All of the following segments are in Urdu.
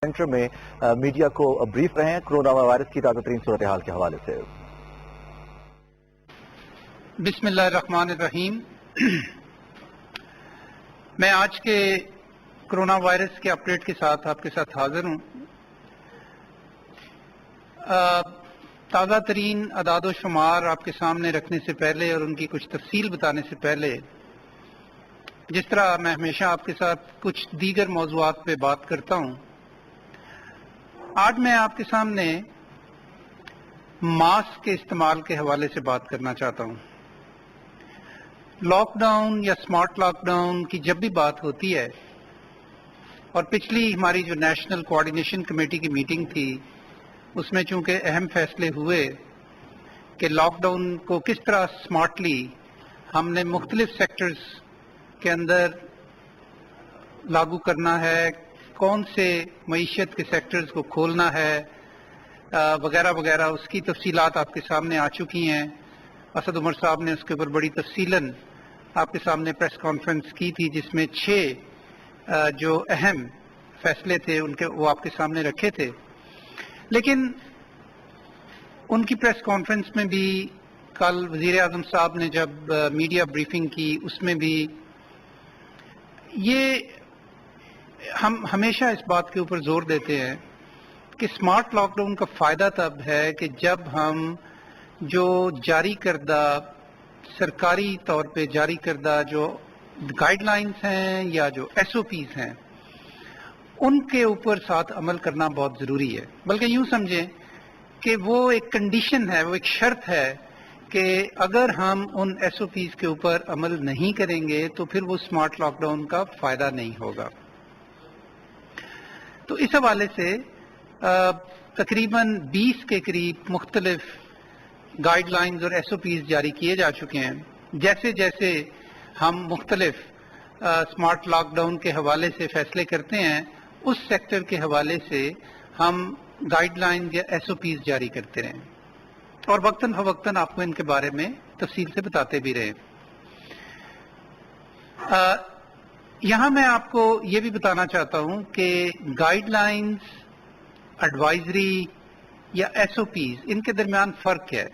سینٹر میں میڈیا کو بریف رہے ہیں کورونا وائرس کی تازہ ترین صورتحال کے حوالے سے۔ بسم اللہ الرحمن الرحیم۔ میں آج کے کورونا وائرس کے اپڈیٹ کے ساتھ آپ کے ساتھ حاضر ہوں۔ تازہ ترین اعداد و شمار آپ کے سامنے رکھنے سے پہلے اور ان کی کچھ تفصیل بتانے سے پہلے، جس طرح میں ہمیشہ آپ کے ساتھ کچھ دیگر موضوعات پہ بات کرتا ہوں، آج میں آپ کے سامنے ماسک کے استعمال کے حوالے سے بات کرنا چاہتا ہوں۔ لاک ڈاؤن یا سمارٹ لاک ڈاؤن کی جب بھی بات ہوتی ہے، اور پچھلی ہماری جو نیشنل کوآرڈینیشن کمیٹی کی میٹنگ تھی، اس میں چونکہ اہم فیصلے ہوئے کہ لاک ڈاؤن کو کس طرح سمارٹلی ہم نے مختلف سیکٹرز کے اندر لاگو کرنا ہے، کون سے معیشت کے سیکٹرز کو کھولنا ہے وغیرہ وغیرہ، اس کی تفصیلات آپ کے سامنے آ چکی ہیں۔ اسد عمر صاحب نے اس کے اوپر بڑی تفصیلاً آپ کے سامنے پریس کانفرنس کی تھی، جس میں 6 جو اہم فیصلے تھے وہ آپ کے سامنے رکھے تھے۔ لیکن ان کی پریس کانفرنس میں بھی، کل وزیر اعظم صاحب نے جب میڈیا بریفنگ کی، اس میں بھی یہ ہم ہمیشہ اس بات کے اوپر زور دیتے ہیں کہ سمارٹ لاک ڈاؤن کا فائدہ تب ہے کہ جب ہم جو جاری کردہ سرکاری طور پہ جاری کردہ جو گائیڈ لائنز ہیں یا جو SOPs ہیں، ان کے اوپر ساتھ عمل کرنا بہت ضروری ہے۔ بلکہ یوں سمجھیں کہ وہ ایک کنڈیشن ہے، وہ ایک شرط ہے کہ اگر ہم ان SOPs کے اوپر عمل نہیں کریں گے تو پھر وہ سمارٹ لاک ڈاؤن کا فائدہ نہیں ہوگا۔ تو اس حوالے سے تقریباً 20 کے قریب مختلف گائیڈ لائنز اور SOPs جاری کیے جا چکے ہیں۔ جیسے جیسے ہم مختلف سمارٹ لاک ڈاؤن کے حوالے سے فیصلے کرتے ہیں، اس سیکٹر کے حوالے سے ہم گائیڈ لائنز یا SOPs جاری کرتے رہیں اور وقتاً فوقتاً آپ کو ان کے بارے میں تفصیل سے بتاتے بھی رہیں۔ یہاں میں آپ کو یہ بھی بتانا چاہتا ہوں کہ گائیڈ لائنز، ایڈوائزری یا SOPs، ان کے درمیان فرق کیا ہے۔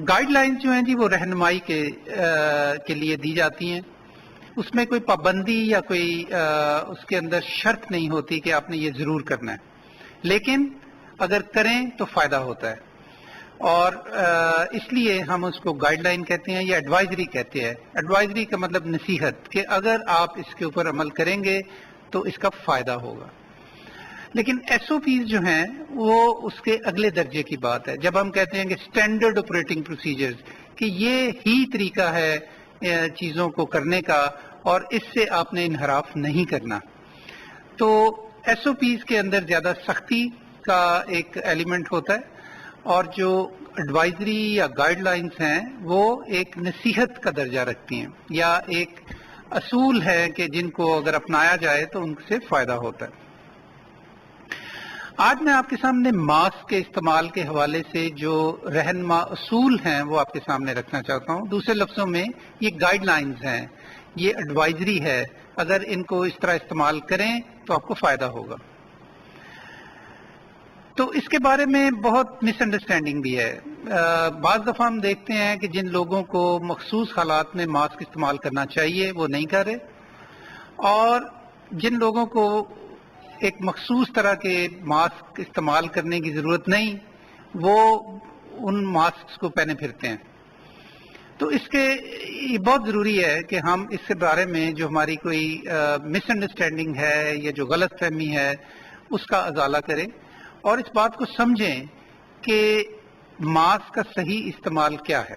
گائیڈ لائنز جو ہیں جی، وہ رہنمائی کے لیے دی جاتی ہیں۔ اس میں کوئی پابندی یا کوئی اس کے اندر شرط نہیں ہوتی کہ آپ نے یہ ضرور کرنا ہے، لیکن اگر کریں تو فائدہ ہوتا ہے، اور اس لیے ہم اس کو گائیڈ لائن کہتے ہیں یا ایڈوائزری کہتے ہیں۔ ایڈوائزری کا مطلب نصیحت، کہ اگر آپ اس کے اوپر عمل کریں گے تو اس کا فائدہ ہوگا۔ لیکن SOPs جو ہیں وہ اس کے اگلے درجے کی بات ہے۔ جب ہم کہتے ہیں کہ اسٹینڈرڈ آپریٹنگ پروسیجرز، کہ یہ ہی طریقہ ہے چیزوں کو کرنے کا اور اس سے آپ نے انحراف نہیں کرنا، تو SOPs کے اندر زیادہ سختی کا ایک ایلیمنٹ ہوتا ہے، اور جو ایڈوائزری یا گائیڈ لائنز ہیں وہ ایک نصیحت کا درجہ رکھتی ہیں، یا ایک اصول ہے کہ جن کو اگر اپنایا جائے تو ان سے فائدہ ہوتا ہے۔ آج میں آپ کے سامنے ماسک کے استعمال کے حوالے سے جو رہنما اصول ہیں وہ آپ کے سامنے رکھنا چاہتا ہوں۔ دوسرے لفظوں میں یہ گائیڈ لائنز ہیں، یہ ایڈوائزری ہے، اگر ان کو اس طرح استعمال کریں تو آپ کو فائدہ ہوگا۔ تو اس کے بارے میں بہت مس انڈرسٹینڈنگ بھی ہے۔ بعض دفعہ ہم دیکھتے ہیں کہ جن لوگوں کو مخصوص حالات میں ماسک استعمال کرنا چاہیے وہ نہیں کر رہے، اور جن لوگوں کو ایک مخصوص طرح کے ماسک استعمال کرنے کی ضرورت نہیں، وہ ان ماسک کو پہنے پھرتے ہیں۔ تو اس کے یہ بہت ضروری ہے کہ ہم اس کے بارے میں جو ہماری کوئی مس انڈرسٹینڈنگ ہے یا جو غلط فہمی ہے اس کا ازالہ کریں، اور اس بات کو سمجھیں کہ ماسک کا صحیح استعمال کیا ہے۔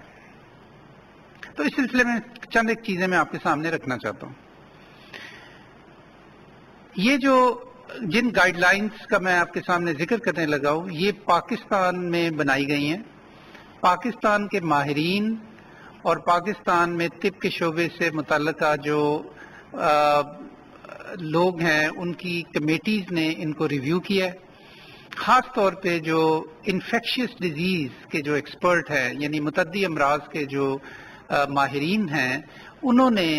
تو اس سلسلے میں چند ایک چیزیں میں آپ کے سامنے رکھنا چاہتا ہوں۔ یہ جو جن گائیڈ لائنز کا میں آپ کے سامنے ذکر کرنے لگا ہوں، یہ پاکستان میں بنائی گئی ہیں۔ پاکستان کے ماہرین اور پاکستان میں طب کے شعبے سے متعلقہ جو لوگ ہیں، ان کی کمیٹیز نے ان کو ریویو کیا ہے۔ خاص طور پہ جو انفیکشس ڈیزیز کے جو ایکسپرٹ ہیں، یعنی متعدی امراض کے جو ماہرین ہیں، انہوں نے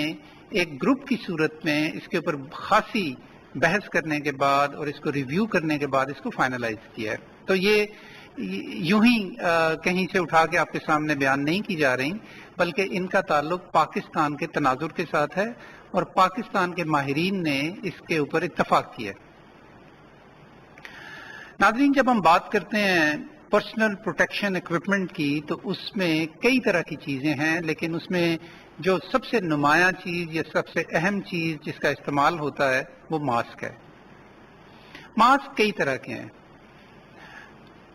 ایک گروپ کی صورت میں اس کے اوپر خاصی بحث کرنے کے بعد اور اس کو ریویو کرنے کے بعد اس کو فائنلائز کیا ہے. تو یہ یوں ہی کہیں سے اٹھا کے آپ کے سامنے بیان نہیں کی جا رہی، بلکہ ان کا تعلق پاکستان کے تناظر کے ساتھ ہے اور پاکستان کے ماہرین نے اس کے اوپر اتفاق کیا. ناظرین، جب ہم بات کرتے ہیں پرسنل پروٹیکشن ایکوپمنٹ کی تو اس میں کئی طرح کی چیزیں ہیں، لیکن اس میں جو سب سے نمایاں چیز یا سب سے اہم چیز جس کا استعمال ہوتا ہے وہ ماسک ہے. ماسک کئی طرح کے ہیں،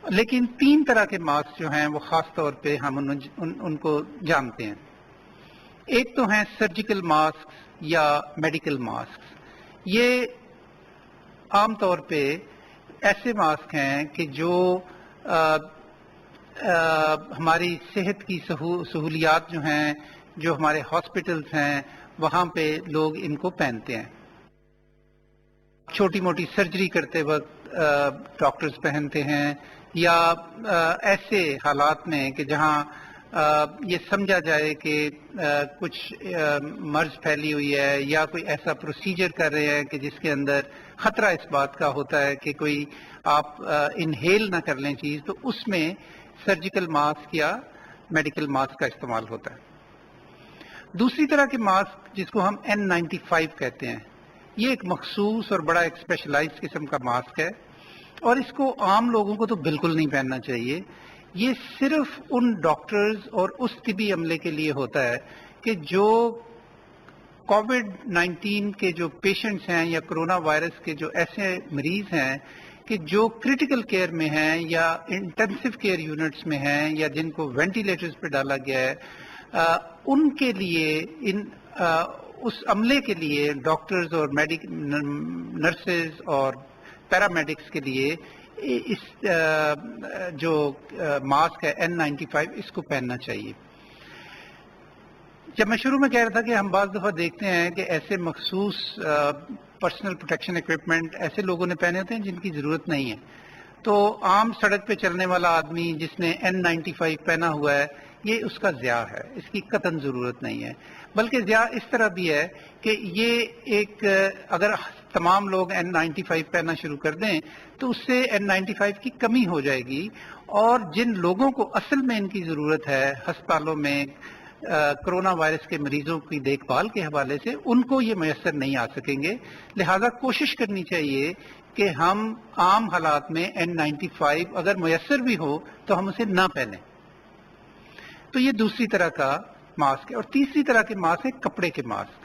لیکن 3 طرح کے ماسک جو ہیں وہ خاص طور پہ ہم ان کو جانتے ہیں. ایک تو ہیں سرجیکل ماسک یا میڈیکل ماسک. یہ عام طور پہ ایسے ماسک ہیں کہ جو ہماری صحت کی سہولیات جو ہیں، جو ہمارے ہاسپٹلز ہیں وہاں پہ لوگ ان کو پہنتے ہیں. چھوٹی موٹی سرجری کرتے وقت ڈاکٹرز پہنتے ہیں، یا ایسے حالات میں کہ جہاں یہ سمجھا جائے کہ کچھ مرض پھیلی ہوئی ہے یا کوئی ایسا پروسیجر کر رہے ہیں کہ جس کے اندر خطرہ اس بات کا ہوتا ہے کہ کوئی آپ انہیل نہ کر لیں چیز، تو اس میں سرجیکل ماسک یا میڈیکل ماسک کا استعمال ہوتا ہے. دوسری طرح کے ماسک جس کو ہم N95 کہتے ہیں، یہ ایک مخصوص اور بڑا ایک اسپیشلائز قسم کا ماسک ہے، اور اس کو عام لوگوں کو تو بالکل نہیں پہننا چاہیے. یہ صرف ان ڈاکٹرز اور اس طبی عملے کے لیے ہوتا ہے کہ جو کووڈ-19 کے جو پیشنٹس ہیں یا کرونا وائرس کے جو ایسے مریض ہیں کہ جو کرٹیکل کیئر میں ہیں یا انٹینسو کیئر یونٹس میں ہیں یا جن کو وینٹیلیٹرز پہ ڈالا گیا ہے، ان کے لیے اس عملے کے لیے ڈاکٹرز اور نرسز اور پیرامیڈکس کے لیے اس جو ماسک ہے N95 اس کو پہننا چاہیے. جب میں شروع میں کہہ رہا تھا کہ ہم بعض دفعہ دیکھتے ہیں کہ ایسے مخصوص پرسنل پروٹیکشن ایکوپمنٹ ایسے لوگوں نے پہنے ہوتے ہیں جن کی ضرورت نہیں ہے. تو عام سڑک پہ چلنے والا آدمی جس نے N95 پہنا ہوا ہے، یہ اس کا ضیاع ہے، اس کی قطعاً ضرورت نہیں ہے. بلکہ ضیاع اس طرح بھی ہے کہ یہ ایک اگر تمام لوگ N95 پہننا شروع کر دیں تو اس سے N95 کی کمی ہو جائے گی، اور جن لوگوں کو اصل میں ان کی ضرورت ہے ہسپتالوں میں کرونا وائرس کے مریضوں کی دیکھ بھال کے حوالے سے، ان کو یہ میسر نہیں آ سکیں گے. لہٰذا کوشش کرنی چاہیے کہ ہم عام حالات میں N95 اگر میسر بھی ہو تو ہم اسے نہ پہنیں. تو یہ دوسری طرح کا ماسک ہے. اور تیسری طرح کے ماسک ہے کپڑے کے ماسک.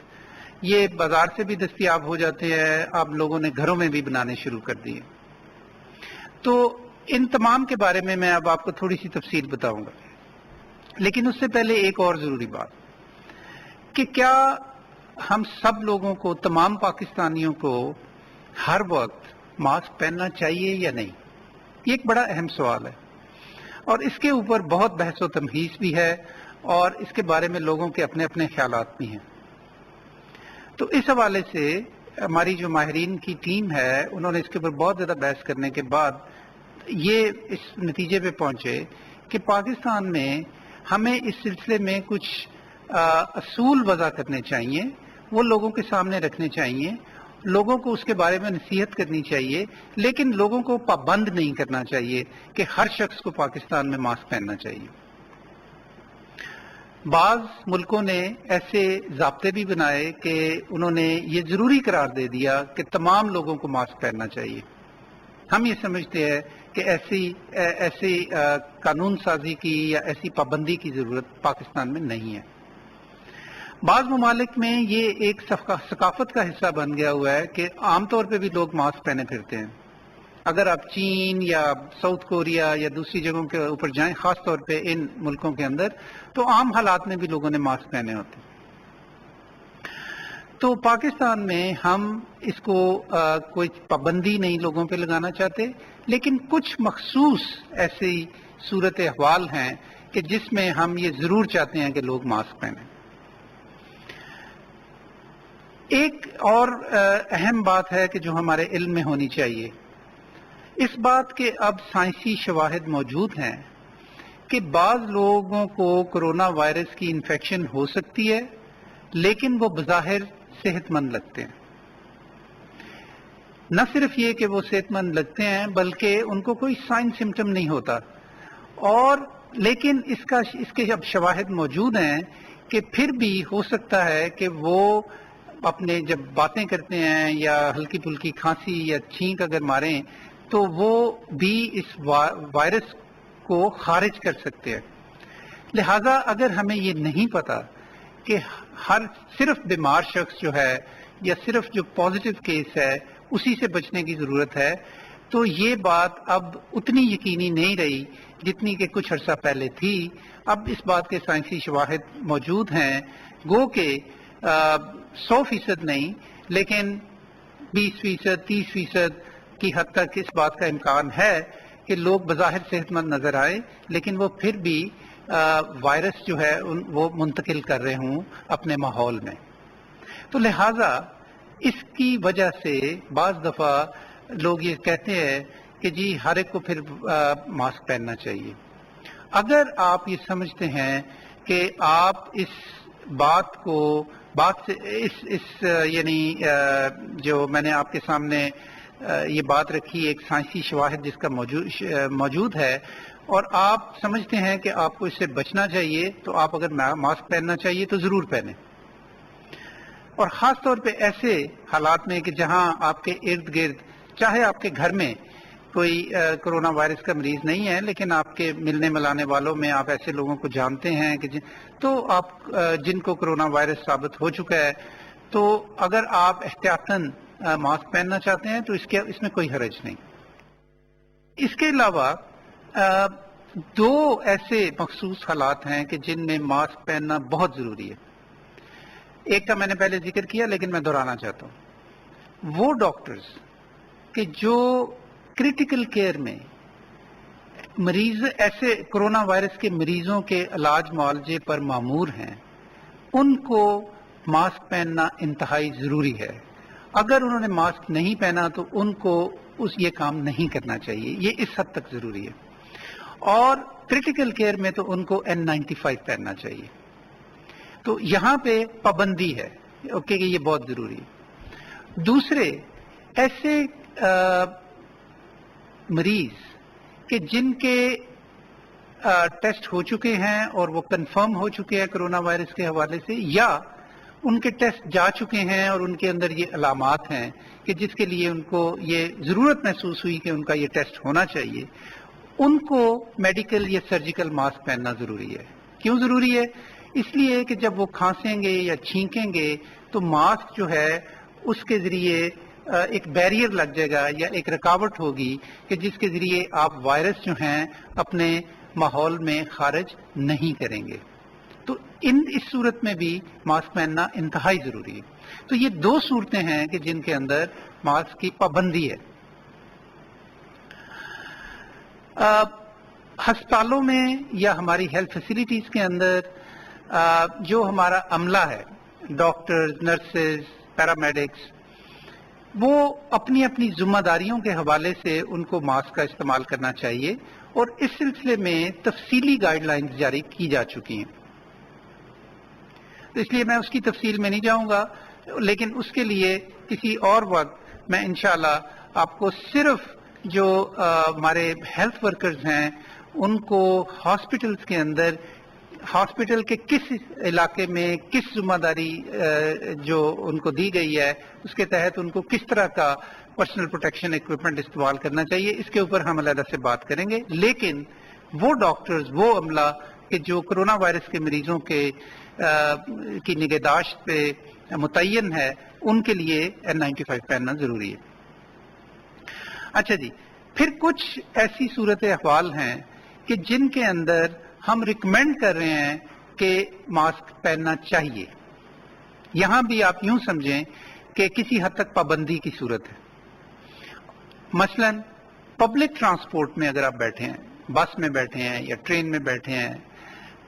یہ بازار سے بھی دستیاب ہو جاتے ہیں، اب لوگوں نے گھروں میں بھی بنانے شروع کر دیے. تو ان تمام کے بارے میں اب آپ کو تھوڑی سی تفصیل بتاؤں گا، لیکن اس سے پہلے ایک اور ضروری بات کہ کیا ہم سب لوگوں کو، تمام پاکستانیوں کو ہر وقت ماسک پہننا چاہیے یا نہیں؟ یہ ایک بڑا اہم سوال ہے، اور اس کے اوپر بہت بحث و تمہیز بھی ہے، اور اس کے بارے میں لوگوں کے اپنے اپنے خیالات بھی ہیں. تو اس حوالے سے ہماری جو ماہرین کی ٹیم ہے انہوں نے اس کے اوپر بہت زیادہ بحث کرنے کے بعد یہ اس نتیجے پہ پہنچے کہ پاکستان میں ہمیں اس سلسلے میں کچھ اصول وضع کرنے چاہیے، وہ لوگوں کے سامنے رکھنے چاہیے، لوگوں کو اس کے بارے میں نصیحت کرنی چاہیے، لیکن لوگوں کو پابند نہیں کرنا چاہیے کہ ہر شخص کو پاکستان میں ماسک پہننا چاہیے. بعض ملکوں نے ایسے ضابطے بھی بنائے کہ انہوں نے یہ ضروری قرار دے دیا کہ تمام لوگوں کو ماسک پہننا چاہیے. ہم یہ سمجھتے ہیں کہ ایسی قانون سازی کی یا ایسی پابندی کی ضرورت پاکستان میں نہیں ہے. بعض ممالک میں یہ ایک ثقافت کا حصہ بن گیا ہوا ہے کہ عام طور پہ بھی لوگ ماسک پہنے پھرتے ہیں. اگر آپ چین یا ساؤتھ کوریا یا دوسری جگہوں کے اوپر جائیں، خاص طور پہ ان ملکوں کے اندر، تو عام حالات میں بھی لوگوں نے ماسک پہنے ہوتے ہیں. تو پاکستان میں ہم اس کو کوئی پابندی نہیں لوگوں پہ لگانا چاہتے، لیکن کچھ مخصوص ایسی صورت احوال ہیں کہ جس میں ہم یہ ضرور چاہتے ہیں کہ لوگ ماسک پہنیں. ایک اور اہم بات ہے کہ جو ہمارے علم میں ہونی چاہیے، اس بات کے اب سائنسی شواہد موجود ہیں کہ بعض لوگوں کو کرونا وائرس کی انفیکشن ہو سکتی ہے لیکن وہ بظاہر صحت مند لگتے ہیں. نہ صرف یہ کہ وہ صحت مند لگتے ہیں بلکہ ان کو کوئی سائن سمٹم نہیں ہوتا، اور لیکن اس کے اب شواہد موجود ہیں کہ پھر بھی ہو سکتا ہے کہ وہ اپنے جب باتیں کرتے ہیں یا ہلکی پھلکی کھانسی یا چھینک اگر ماریں تو وہ بھی اس وائرس کو خارج کر سکتے ہیں. لہذا اگر ہمیں یہ نہیں پتا کہ صرف بیمار شخص جو ہے یا صرف جو پازیٹیو کیس ہے اسی سے بچنے کی ضرورت ہے، تو یہ بات اب اتنی یقینی نہیں رہی جتنی کہ کچھ عرصہ پہلے تھی. اب اس بات کے سائنسی شواہد موجود ہیں، گو کہ 100% نہیں لیکن 20%، 30% کی حد تک اس بات کا امکان ہے کہ لوگ بظاہر صحت مند نظر آئے لیکن وہ پھر بھی وائرس جو ہے وہ منتقل کر رہے ہوں اپنے ماحول میں. تو لہٰذا اس کی وجہ سے بعض دفعہ لوگ یہ کہتے ہیں کہ جی ہر ایک کو پھر ماسک پہننا چاہیے. اگر آپ یہ سمجھتے ہیں کہ آپ اس بات سے یعنی جو میں نے آپ کے سامنے یہ بات رکھی ایک سائنسی شواہد جس کا موجود ہے، اور آپ سمجھتے ہیں کہ آپ کو اس سے بچنا چاہیے، تو آپ اگر ماسک پہننا چاہیے تو ضرور پہنیں. اور خاص طور پہ ایسے حالات میں کہ جہاں آپ کے ارد گرد، چاہے آپ کے گھر میں کوئی کرونا وائرس کا مریض نہیں ہے لیکن آپ کے ملنے ملانے والوں میں آپ ایسے لوگوں کو جانتے ہیں کہ تو آپ جن کو کرونا وائرس ثابت ہو چکا ہے، تو اگر آپ احتیاطاً ماسک پہننا چاہتے ہیں تو اس میں کوئی حرج نہیں. اس کے علاوہ دو ایسے مخصوص حالات ہیں کہ جن میں ماسک پہننا بہت ضروری ہے. ایک کا میں نے پہلے ذکر کیا لیکن میں دہرانا چاہتا ہوں. وہ ڈاکٹرز کہ جو کریٹیکل کیئر میں ایسے کرونا وائرس کے مریضوں کے علاج معالجے پر مامور ہیں، ان کو ماسک پہننا انتہائی ضروری ہے. اگر انہوں نے ماسک نہیں پہنا تو ان کو یہ کام نہیں کرنا چاہیے، یہ اس حد تک ضروری ہے. اور کریٹیکل کیئر میں تو ان کو N95 پہننا چاہیے. تو یہاں پہ پابندی ہے کہ یہ بہت ضروری ہے. دوسرے ایسے مریض کہ جن کے ٹیسٹ ہو چکے ہیں اور وہ کنفرم ہو چکے ہیں کرونا وائرس کے حوالے سے، یا ان کے ٹیسٹ جا چکے ہیں اور ان کے اندر یہ علامات ہیں کہ جس کے لیے ان کو یہ ضرورت محسوس ہوئی کہ ان کا یہ ٹیسٹ ہونا چاہیے، ان کو میڈیکل یا سرجیکل ماسک پہننا ضروری ہے. کیوں ضروری ہے؟ اس لیے کہ جب وہ کھانسیں گے یا چھینکیں گے تو ماسک جو ہے اس کے ذریعے ایک بیریئر لگ جائے گا یا ایک رکاوٹ ہوگی کہ جس کے ذریعے آپ وائرس جو ہیں اپنے ماحول میں خارج نہیں کریں گے. تو اس صورت میں بھی ماسک پہننا انتہائی ضروری ہے. تو یہ دو صورتیں ہیں کہ جن کے اندر ماسک کی پابندی ہے. ہسپتالوں میں یا ہماری ہیلتھ فیسلٹیز کے اندر جو ہمارا عملہ ہے، ڈاکٹرز، نرسز، پیرامیڈکس، وہ اپنی اپنی ذمہ داریوں کے حوالے سے ان کو ماسک کا استعمال کرنا چاہیے، اور اس سلسلے میں تفصیلی گائیڈ لائنز جاری کی جا چکی ہیں. اس لیے میں اس کی تفصیل میں نہیں جاؤں گا، لیکن اس کے لیے کسی اور وقت میں انشاءاللہ آپ کو صرف جو ہمارے ہیلتھ ورکرز ہیں ان کو ہاسپٹلز کے اندر ہاسپٹل کے کس علاقے میں کس ذمہ داری جو ان کو دی گئی ہے اس کے تحت ان کو کس طرح کا پرسنل پروٹیکشن ایکوپمنٹ استعمال کرنا چاہیے، اس کے اوپر ہم علیحدہ سے بات کریں گے. لیکن وہ ڈاکٹرز، وہ عملہ کہ جو کرونا وائرس کے مریضوں کی نگہداشت پہ متعین ہے، ان کے لیے N95 پہننا ضروری ہے. اچھا جی، پھر کچھ ایسی صورت احوال ہیں کہ جن کے اندر ہم ریکمینڈ کر رہے ہیں کہ ماسک پہننا چاہیے. یہاں بھی آپ یوں سمجھیں کہ کسی حد تک پابندی کی صورت ہے. مثلا پبلک ٹرانسپورٹ میں اگر آپ بیٹھے ہیں، بس میں بیٹھے ہیں یا ٹرین میں بیٹھے ہیں،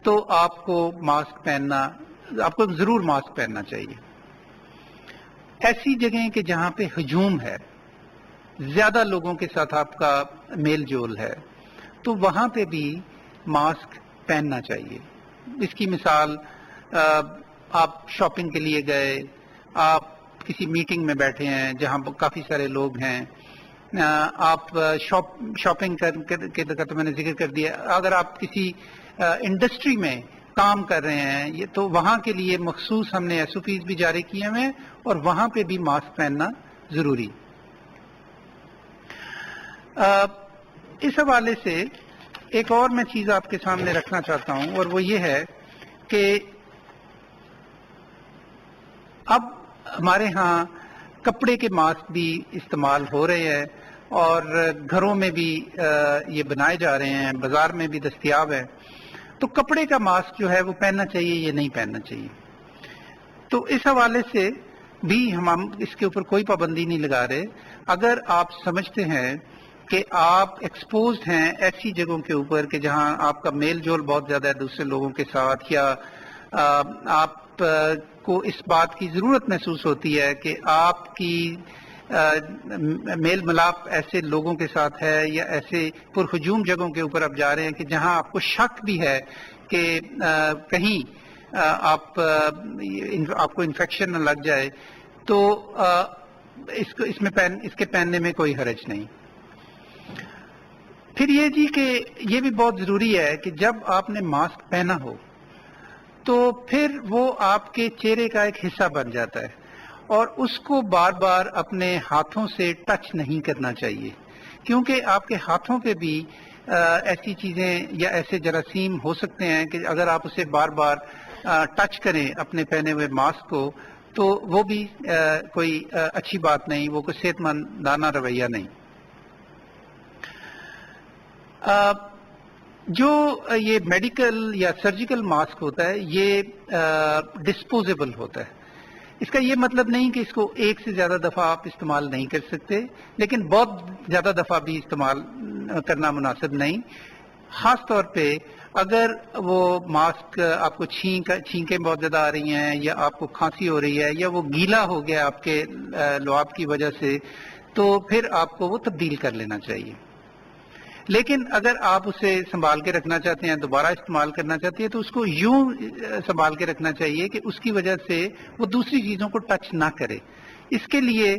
تو آپ کو ضرور ماسک پہننا چاہیے. ایسی جگہیں کہ جہاں پہ ہجوم ہے، زیادہ لوگوں کے ساتھ آپ کا میل جول ہے، تو وہاں پہ بھی ماسک پہننا چاہیے. اس کی مثال آپ شاپنگ کے لیے گئے، آپ کسی میٹنگ میں بیٹھے ہیں جہاں کافی سارے لوگ ہیں، آپ شاپنگ کا تو میں نے ذکر کر دیا، اگر آپ کسی انڈسٹری میں کام کر رہے ہیں یہ تو وہاں کے لیے مخصوص ہم نے ایس او پیز بھی جاری کیے ہیں اور وہاں پہ بھی ماسک پہننا ضروری۔ اس حوالے سے ایک اور میں چیز آپ کے سامنے رکھنا چاہتا ہوں، اور وہ یہ ہے کہ اب ہمارے ہاں کپڑے کے ماسک بھی استعمال ہو رہے ہیں اور گھروں میں بھی یہ بنائے جا رہے ہیں، بازار میں بھی دستیاب ہے۔ تو کپڑے کا ماسک جو ہے وہ پہننا چاہیے یا نہیں پہننا چاہیے؟ تو اس حوالے سے بھی ہم اس کے اوپر کوئی پابندی نہیں لگا رہے۔ اگر آپ سمجھتے ہیں کہ آپ ایکسپوزڈ ہیں ایسی جگہوں کے اوپر کہ جہاں آپ کا میل جول بہت زیادہ ہے دوسرے لوگوں کے ساتھ، یا آپ کو اس بات کی ضرورت محسوس ہوتی ہے کہ آپ کی میل ملاپ ایسے لوگوں کے ساتھ ہے یا ایسے پرہجوم جگہوں کے اوپر آپ جا رہے ہیں کہ جہاں آپ کو شک بھی ہے کہ کہیں آپ کو انفیکشن نہ لگ جائے، تو اس کے پہننے میں کوئی حرج نہیں۔ پھر یہ جی کہ یہ بھی بہت ضروری ہے کہ جب آپ نے ماسک پہنا ہو تو پھر وہ آپ کے چہرے کا ایک حصہ بن جاتا ہے اور اس کو بار بار اپنے ہاتھوں سے ٹچ نہیں کرنا چاہیے، کیونکہ آپ کے ہاتھوں پہ بھی ایسی چیزیں یا ایسے جراثیم ہو سکتے ہیں کہ اگر آپ اسے بار بار ٹچ کریں اپنے پہنے ہوئے ماسک کو تو وہ بھی کوئی اچھی بات نہیں، وہ کوئی صحت مندانہ رویہ نہیں۔ جو یہ میڈیکل یا سرجیکل ماسک ہوتا ہے یہ ڈسپوزیبل ہوتا ہے، اس کا یہ مطلب نہیں کہ اس کو ایک سے زیادہ دفعہ آپ استعمال نہیں کر سکتے، لیکن بہت زیادہ دفعہ بھی استعمال کرنا مناسب نہیں۔ خاص طور پہ اگر وہ ماسک آپ کو چھینکیں بہت زیادہ آ رہی ہیں یا آپ کو کھانسی ہو رہی ہے یا وہ گیلا ہو گیا آپ کے لعاب کی وجہ سے، تو پھر آپ کو وہ تبدیل کر لینا چاہیے۔ لیکن اگر آپ اسے سنبھال کے رکھنا چاہتے ہیں، دوبارہ استعمال کرنا چاہتے ہیں، تو اس کو یوں سنبھال کے رکھنا چاہیے کہ اس کی وجہ سے وہ دوسری چیزوں کو ٹچ نہ کرے۔ اس کے لیے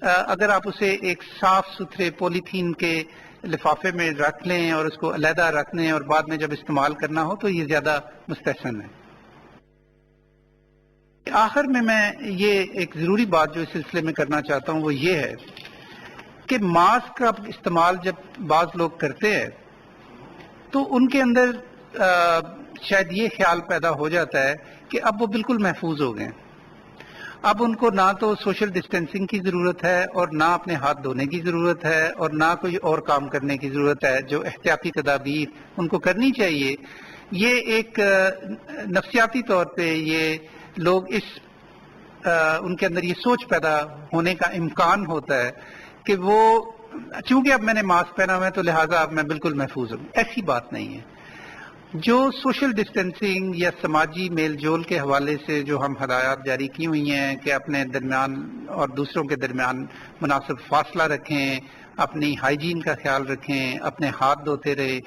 اگر آپ اسے ایک صاف ستھرے پولیتھین کے لفافے میں رکھ لیں اور اس کو علیحدہ رکھ لیں اور بعد میں جب استعمال کرنا ہو تو یہ زیادہ مستحسن ہے۔ آخر میں یہ ایک ضروری بات جو اس سلسلے میں کرنا چاہتا ہوں وہ یہ ہے کہ ماسک کا استعمال جب بعض لوگ کرتے ہیں تو ان کے اندر شاید یہ خیال پیدا ہو جاتا ہے کہ اب وہ بالکل محفوظ ہو گئے، اب ان کو نہ تو سوشل ڈسٹینسنگ کی ضرورت ہے اور نہ اپنے ہاتھ دھونے کی ضرورت ہے اور نہ کوئی اور کام کرنے کی ضرورت ہے۔ جو احتیاطی تدابیر ان کو کرنی چاہیے، یہ ایک نفسیاتی طور پہ یہ لوگ ان کے اندر یہ سوچ پیدا ہونے کا امکان ہوتا ہے کہ وہ چونکہ اب میں نے ماسک پہنا ہوا ہے تو لہٰذا اب میں بالکل محفوظ ہوں۔ ایسی بات نہیں ہے۔ جو سوشل ڈسٹینسنگ یا سماجی میل جول کے حوالے سے جو ہم ہدایات جاری کی ہوئی ہیں کہ اپنے درمیان اور دوسروں کے درمیان مناسب فاصلہ رکھیں، اپنی ہائیجین کا خیال رکھیں، اپنے ہاتھ دھوتے رہے،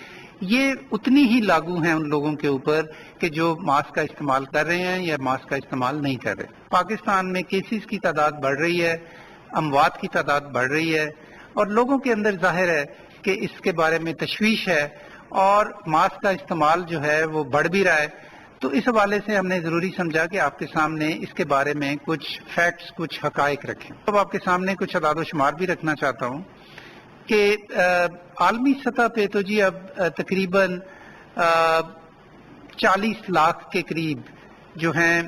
یہ اتنی ہی لاگو ہیں ان لوگوں کے اوپر کہ جو ماسک کا استعمال کر رہے ہیں یا ماسک کا استعمال نہیں کر رہے۔ پاکستان میں کیسز کی تعداد بڑھ رہی ہے، اموات کی تعداد بڑھ رہی ہے اور لوگوں کے اندر ظاہر ہے کہ اس کے بارے میں تشویش ہے اور ماسک کا استعمال جو ہے وہ بڑھ بھی رہا ہے۔ تو اس حوالے سے ہم نے ضروری سمجھا کہ آپ کے سامنے اس کے بارے میں کچھ فیکٹس، کچھ حقائق رکھیں۔ اب آپ کے سامنے کچھ اعداد و شمار بھی رکھنا چاہتا ہوں کہ عالمی سطح پہ تو جی اب تقریباً 40 لاکھ کے قریب جو ہیں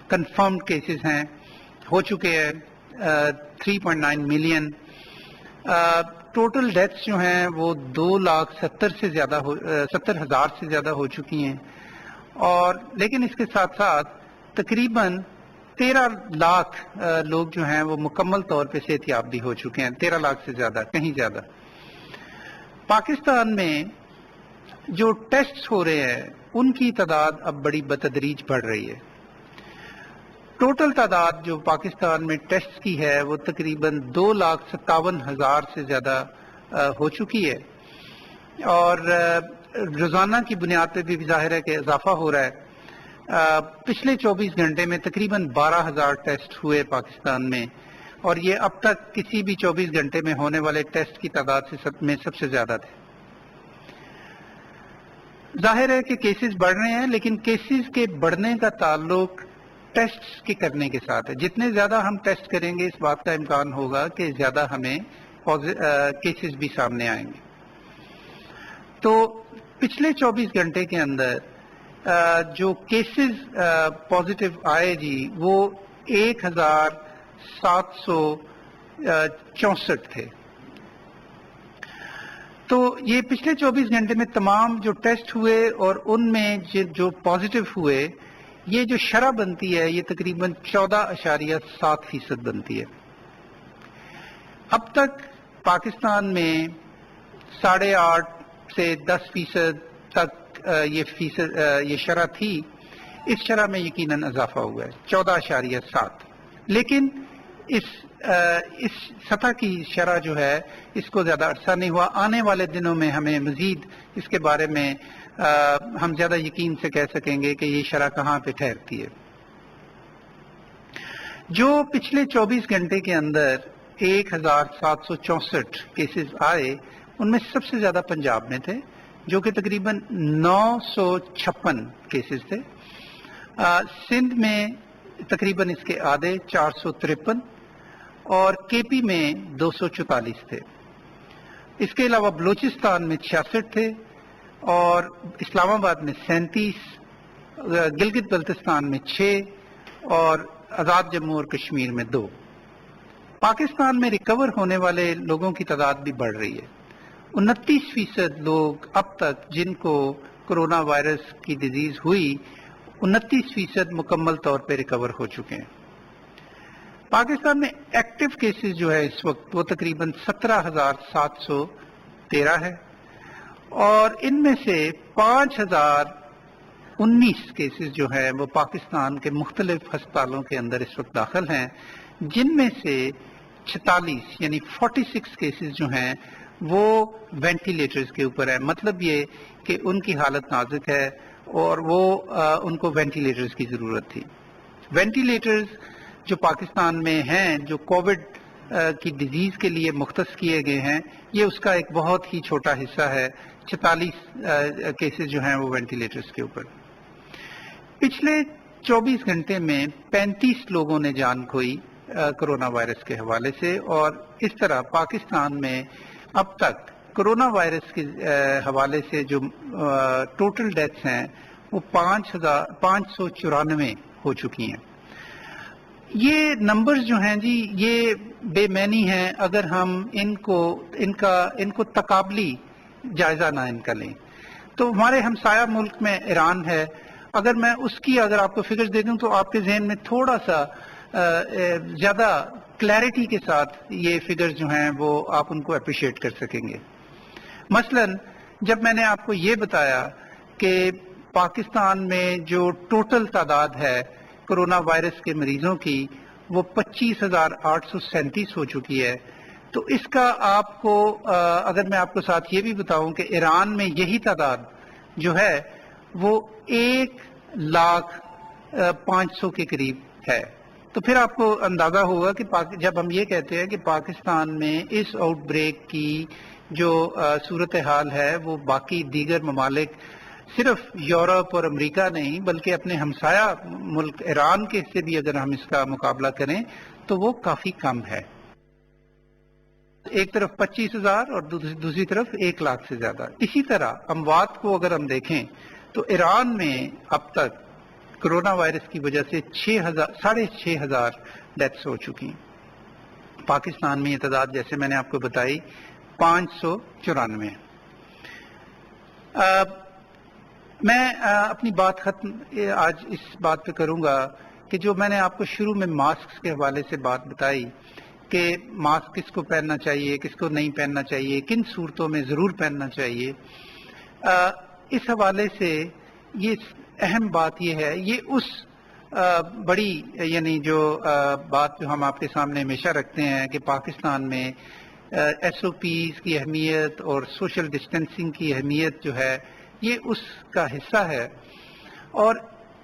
کنفرمڈ کیسز ہیں، ہو چکے ہیں 3.9 ملین۔ ٹوٹل ڈیتھس جو ہیں وہ 2,70,000 سے زیادہ ہو چکی ہیں، اور لیکن اس کے ساتھ ساتھ تقریباً 13 لاکھ لوگ جو ہیں وہ مکمل طور پہ صحت یاب بھی ہو چکے ہیں، 13 لاکھ سے زیادہ، کہیں زیادہ۔ پاکستان میں جو ٹیسٹس ہو رہے ہیں ان کی تعداد اب بڑی بتدریج بڑھ رہی ہے۔ ٹوٹل تعداد جو پاکستان میں ٹیسٹ کی ہے وہ تقریباً 2,57,000 سے زیادہ ہو چکی ہے، اور روزانہ کی بنیاد پہ بھی ظاہر ہے کہ اضافہ ہو رہا ہے۔ پچھلے 24 گھنٹے میں تقریباً 12,000 ٹیسٹ ہوئے پاکستان میں، اور یہ اب تک کسی بھی 24 گھنٹے میں ہونے والے ٹیسٹ کی تعداد میں سب سے زیادہ تھے۔ ظاہر ہے کہ کیسز بڑھ رہے ہیں، لیکن کیسز کے بڑھنے کا تعلق ٹیسٹ کے کرنے کے ساتھ ہے۔ جتنے زیادہ ہم ٹیسٹ کریں گے اس بات کا امکان ہوگا کہ زیادہ ہمیں کیسز بھی سامنے آئیں گے۔ تو پچھلے 24 گھنٹے کے اندر جو کیسز پازیٹیو آئے جی وہ 1,764 تھے۔ تو یہ پچھلے 24 گھنٹے میں تمام جو ٹیسٹ ہوئے اور ان میں جو پازیٹیو ہوئے، یہ جو شرح بنتی ہے یہ تقریباً 14.7% بنتی ہے۔ اب تک پاکستان میں 8.5 سے 10% تک یہ شرح تھی، اس شرح میں یقیناً اضافہ ہوا ہے 14.7، لیکن اس سطح کی شرح جو ہے اس کو زیادہ عرصہ نہیں ہوا۔ آنے والے دنوں میں ہمیں مزید اس کے بارے میں ہم زیادہ یقین سے کہہ سکیں گے کہ یہ شرح کہاں پہ ٹھہرتی ہے۔ جو پچھلے 24 گھنٹے کے اندر 1,764 کیسز آئے، ان میں سب سے زیادہ پنجاب میں تھے، جو کہ تقریباً 956 کیسز تھے۔ سندھ میں تقریباً اس کے آدھے 453 اور کے پی میں 244 تھے۔ اس کے علاوہ بلوچستان میں 66 تھے اور اسلام آباد میں 37، گلگت بلتستان میں 6 اور آزاد جموں اور کشمیر میں 2۔ پاکستان میں ریکور ہونے والے لوگوں کی تعداد بھی بڑھ رہی ہے۔ 29% لوگ اب تک جن کو کرونا وائرس کی ڈیزیز ہوئی، 29% مکمل طور پہ ریکور ہو چکے ہیں۔ پاکستان میں ایکٹیو کیسز جو ہے اس وقت وہ تقریباً 17,713 ہے، اور ان میں سے 5,019 کیسز جو ہیں وہ پاکستان کے مختلف ہسپتالوں کے اندر اس وقت داخل ہیں، جن میں سے 46 یعنی 46 کیسز جو ہیں وہ وینٹیلیٹرز کے اوپر ہیں۔ مطلب یہ کہ ان کی حالت نازک ہے اور وہ ان کو وینٹیلیٹرز کی ضرورت تھی۔ وینٹیلیٹرز جو پاکستان میں ہیں، جو کووڈ کی ڈیزیز کے لیے مختص کیے گئے ہیں، یہ اس کا ایک بہت ہی چھوٹا حصہ ہے۔ 46 کیسز جو ہیں وہ وینٹیلیٹرز کے اوپر۔ پچھلے 24 گھنٹے میں 35 لوگوں نے جان کھوئی کرونا وائرس کے حوالے سے، اور اس طرح پاکستان میں اب تک کرونا وائرس کے حوالے سے جو ٹوٹل ڈیتھس ہیں وہ 594 ہو چکی ہیں۔ یہ نمبرز جو ہیں جی یہ بے معنی ہیں اگر ہم ان کو تقابلی جائزہ نہ ان کا لیں۔ تو ہمارے ہمسایہ ملک میں ایران ہے، اگر میں اس کی آپ کو فگرز دے دوں تو آپ کے ذہن میں تھوڑا سا زیادہ کلیئرٹی کے ساتھ یہ فگرز جو ہیں وہ آپ ان کو اپریشیٹ کر سکیں گے۔ مثلا جب میں نے آپ کو یہ بتایا کہ پاکستان میں جو ٹوٹل تعداد ہے کرونا وائرس کے مریضوں کی وہ 25,837 ہو چکی ہے، تو اس کا آپ کو اگر میں آپ کو ساتھ یہ بھی بتاؤں کہ ایران میں یہی تعداد جو ہے وہ 1,05,000 کے قریب ہے، تو پھر آپ کو اندازہ ہوگا کہ جب ہم یہ کہتے ہیں کہ پاکستان میں اس آؤٹ بریک کی جو صورتحال ہے وہ باقی دیگر ممالک صرف یورپ اور امریکہ نہیں بلکہ اپنے ہمسایہ ملک ایران کے سے بھی اگر ہم اس کا مقابلہ کریں تو وہ کافی کم ہے۔ ایک طرف 25,000 اور دوسری طرف 1,00,000 سے زیادہ۔ اسی طرح اموات کو اگر ہم دیکھیں تو ایران میں اب تک کرونا وائرس کی وجہ سے 6,500 ڈیتھس ہو چکی ہیں۔ پاکستان میں یہ تعداد جیسے میں نے آپ کو بتائی 594 ہے۔ میں اپنی بات ختم آج اس بات پہ کروں گا کہ جو میں نے آپ کو شروع میں ماسک کے حوالے سے بات بتائی کہ ماسک کس کو پہننا چاہیے، کس کو نہیں پہننا چاہیے، کن صورتوں میں ضرور پہننا چاہیے، اس حوالے سے یہ اہم بات یہ ہے، یہ اس بڑی یعنی جو بات جو ہم آپ کے سامنے ہمیشہ رکھتے ہیں کہ پاکستان میں ایس او پیز کی اہمیت اور سوشل ڈسٹینسنگ کی اہمیت جو ہے یہ اس کا حصہ ہے، اور